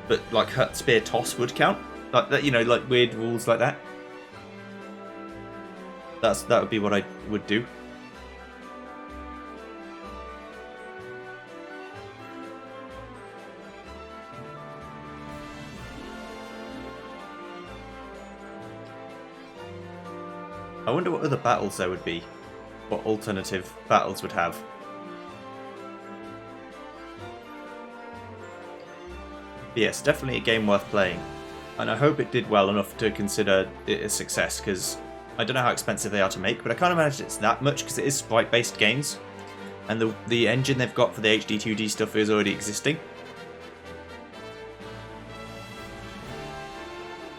But like spear toss would count, like that, you know, like weird rules like that. That would be what I would do. I wonder what other battles there would be. What alternative battles would have. But yes, definitely a game worth playing. And I hope it did well enough to consider it a success, because I don't know how expensive they are to make, but I can't imagine it's that much because it is sprite-based games. And the engine they've got for the HD 2D stuff is already existing.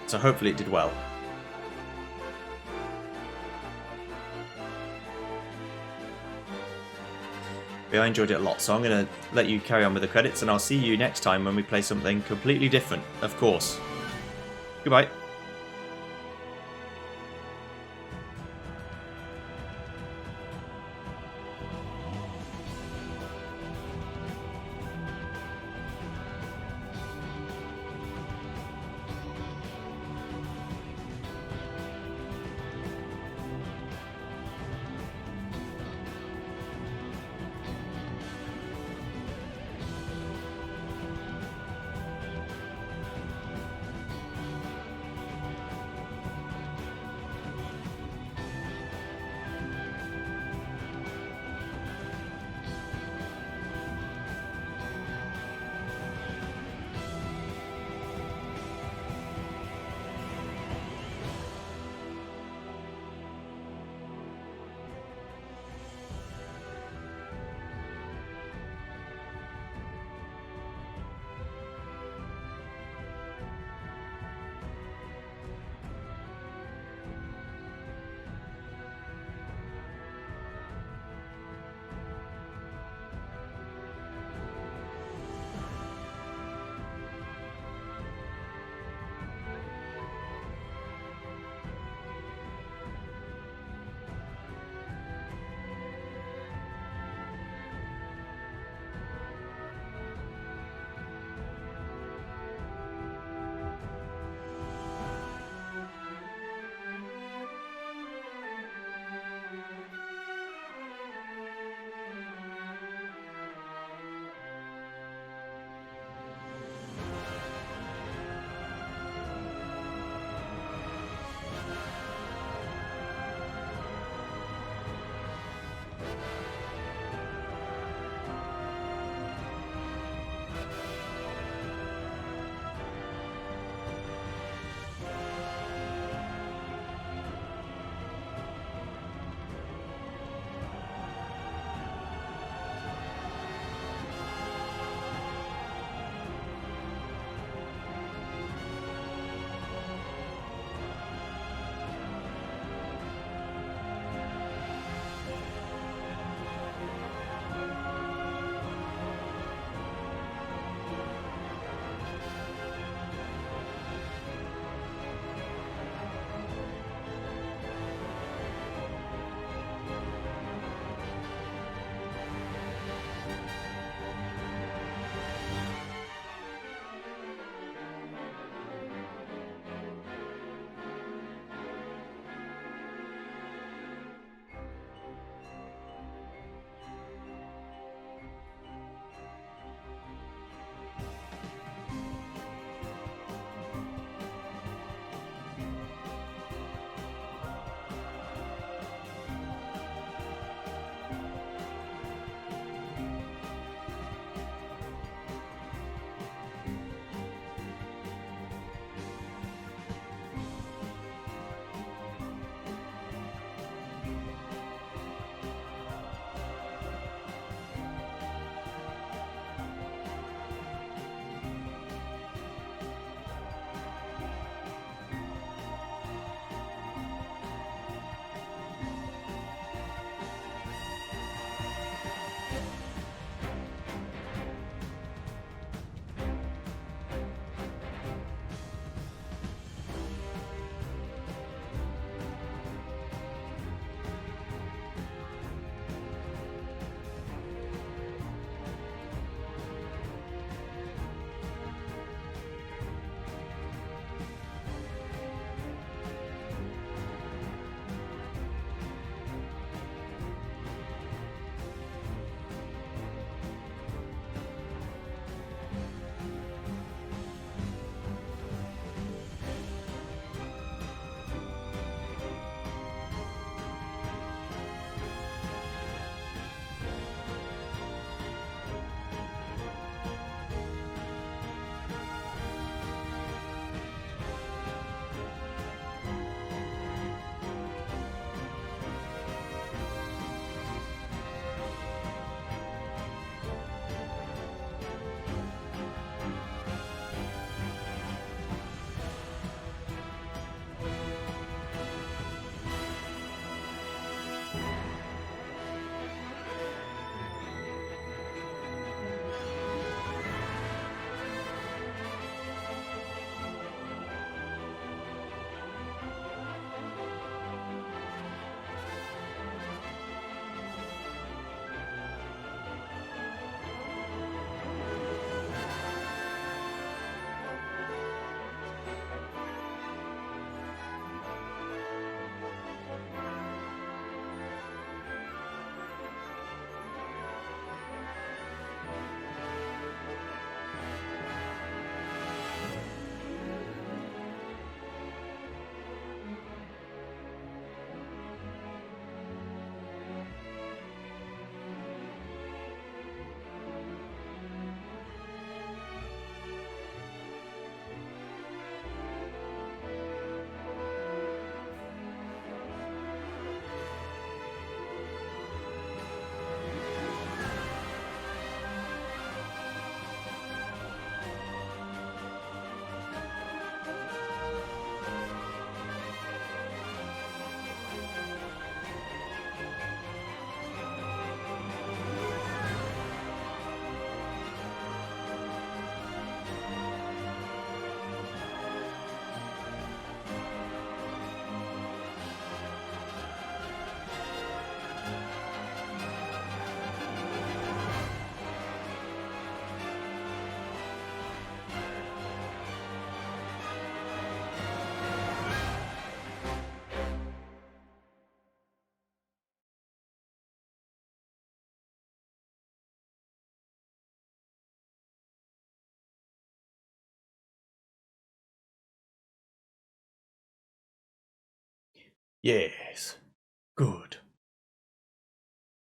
So hopefully it did well. I enjoyed it a lot, so I'm going to let you carry on with the credits, and I'll see you next time when we play something completely different, of course. Goodbye. Yes. Good.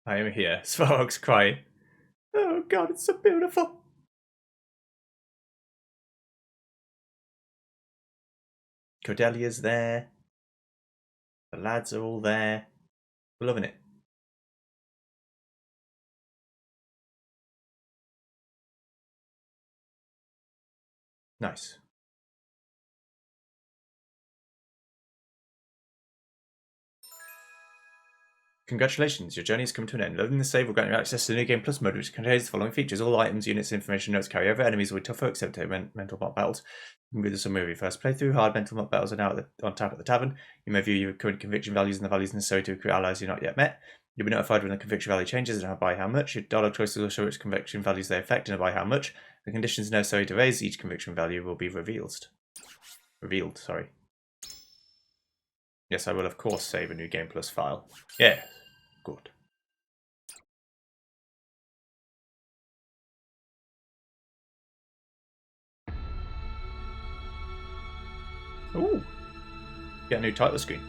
I am here. Svarog's crying. Oh god, it's so beautiful. Cordelia's there. The lads are all there. We're loving it. Nice. Congratulations, your journey has come to an end. Loading the save will grant you access to the New Game Plus mode, which contains the following features. All items, units, information, notes carry over. Enemies will be tougher, except mental mock battles. You can view the summary of your first playthrough. Hard mental mock battles are now on tap at the tavern. You may view your current conviction values and the values necessary to recruit allies you've not yet met. You'll be notified when the conviction value changes and by how much. Your dollar choices will show which conviction values they affect and by how much. The conditions necessary to raise each conviction value will be revealed. Yes, I will of course save a New Game Plus file. Yeah, good. Ooh, get a new title screen.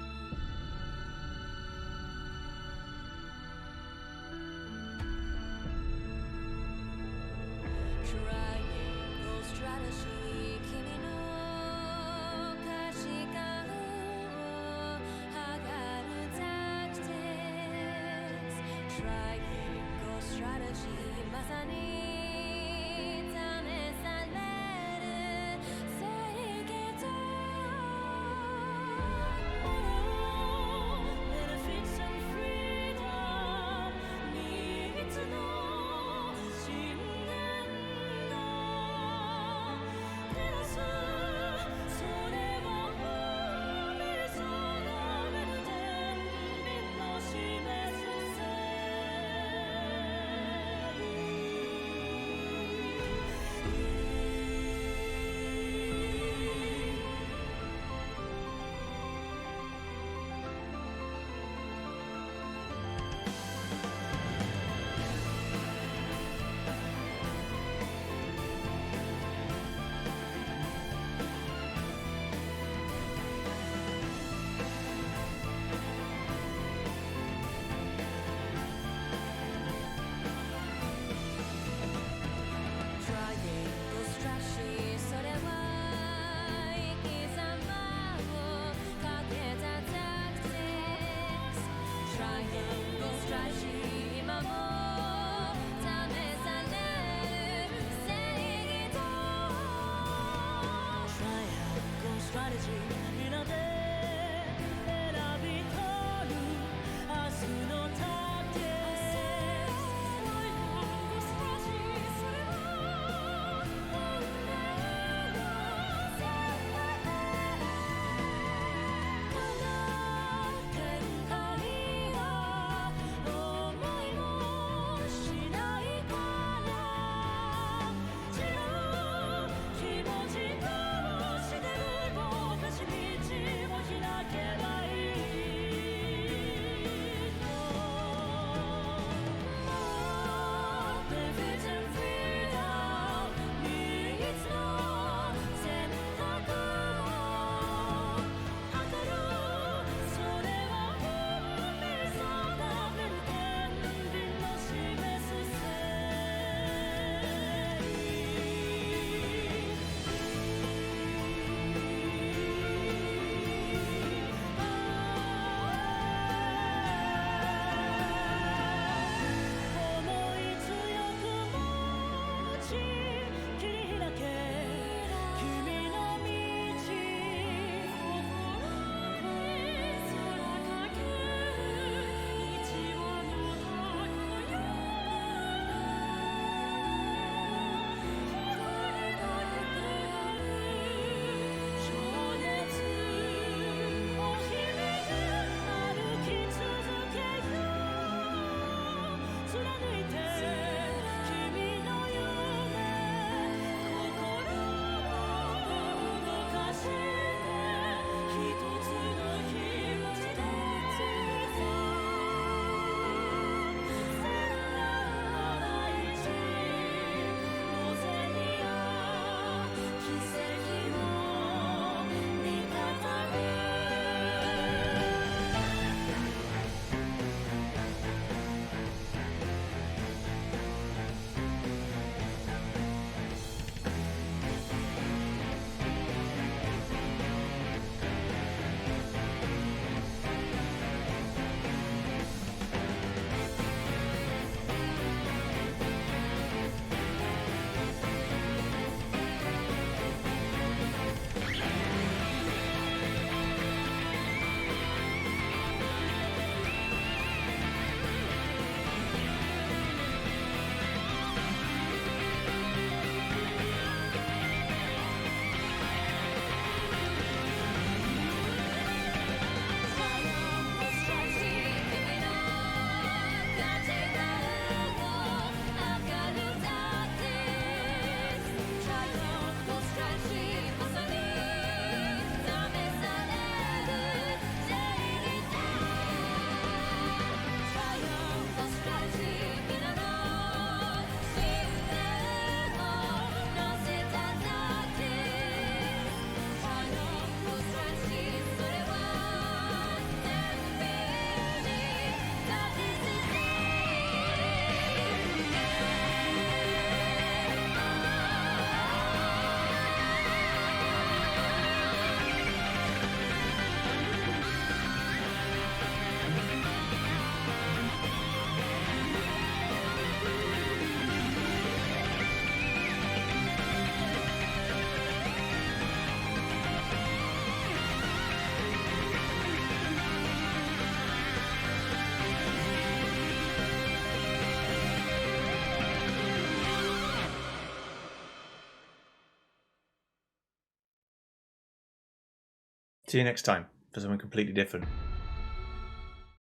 See you next time for something completely different.